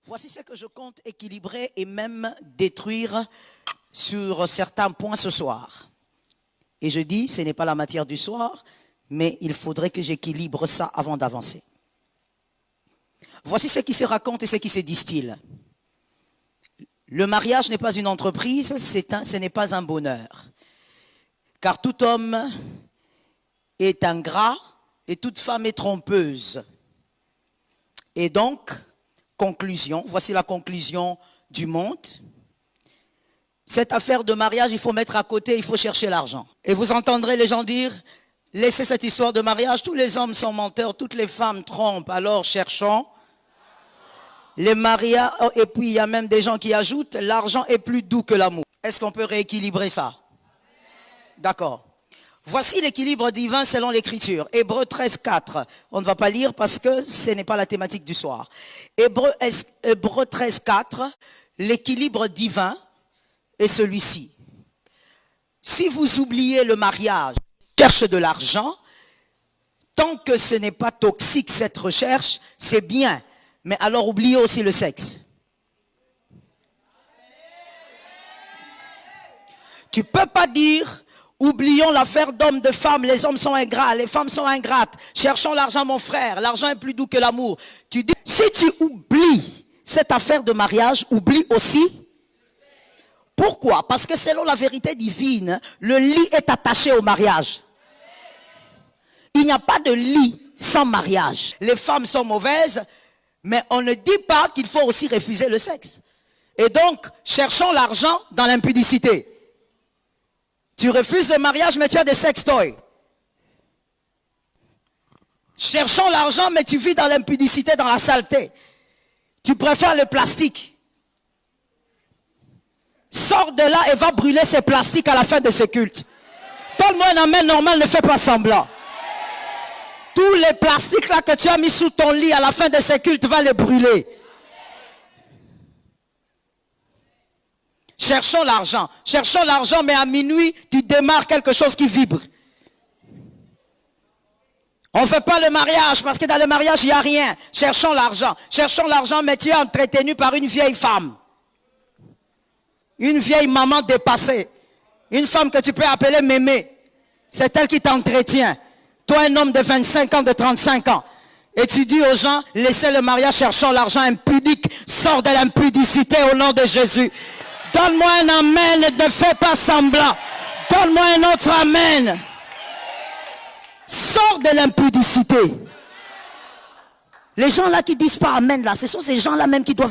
Voici ce que je compte équilibrer et même détruire sur certains points ce soir. Et je dis, ce n'est pas la matière du soir, mais il faudrait que j'équilibre ça avant d'avancer. Voici ce qui se raconte et ce qui se distille. Le mariage n'est pas une entreprise, ce n'est pas un bonheur. Car tout homme est ingrat et toute femme est trompeuse. Et donc, conclusion, voici la conclusion du monde. Cette affaire de mariage, il faut mettre à côté, il faut chercher l'argent. Et vous entendrez les gens dire, laissez cette histoire de mariage, tous les hommes sont menteurs, toutes les femmes trompent, alors cherchons les mariages. Et puis il y a même des gens qui ajoutent, l'argent est plus doux que l'amour. Est-ce qu'on peut rééquilibrer ça? D'accord. Voici l'équilibre divin selon l'Écriture. Hébreux 13, 4. On ne va pas lire parce que ce n'est pas la thématique du soir. Hébreux 13, 4. L'équilibre divin est celui-ci. Si vous oubliez le mariage, cherche de l'argent, tant que ce n'est pas toxique cette recherche, c'est bien. Mais alors oubliez aussi le sexe. Tu ne peux pas dire... Oublions l'affaire d'hommes, de femmes, les hommes sont ingrats, les femmes sont ingrates. Cherchons l'argent, mon frère, l'argent est plus doux que l'amour. Tu dis, si tu oublies cette affaire de mariage, oublie aussi. Pourquoi? Parce que selon la vérité divine, le lit est attaché au mariage. Il n'y a pas de lit sans mariage. Les femmes sont mauvaises, mais on ne dit pas qu'il faut aussi refuser le sexe. Et donc, cherchons l'argent dans l'impudicité. Tu refuses le mariage, mais tu as des sextoys. Cherchons l'argent, mais tu vis dans l'impudicité, dans la saleté. Tu préfères le plastique. Sors de là et va brûler ces plastiques à la fin de ce culte. Donne-moi un amen normal, ne fais pas semblant. Tous les plastiques là que tu as mis sous ton lit à la fin de ce culte, va les brûler. Cherchons l'argent, mais à minuit, tu démarres quelque chose qui vibre. On ne fait pas le mariage, parce que dans le mariage, il n'y a rien. Cherchons l'argent, mais tu es entretenu par une vieille femme. Une vieille maman dépassée. Une femme que tu peux appeler mémé. C'est elle qui t'entretient. Toi, un homme de 25 ans, de 35 ans. Et tu dis aux gens, laissez le mariage, cherchons l'argent impudique. Sors de l'impudicité au nom de Jésus. Donne-moi un amen, ne fais pas semblant. Donne-moi un autre amen. Sors de l'impudicité. Les gens là qui disent pas amen là, ce sont ces gens là même qui doivent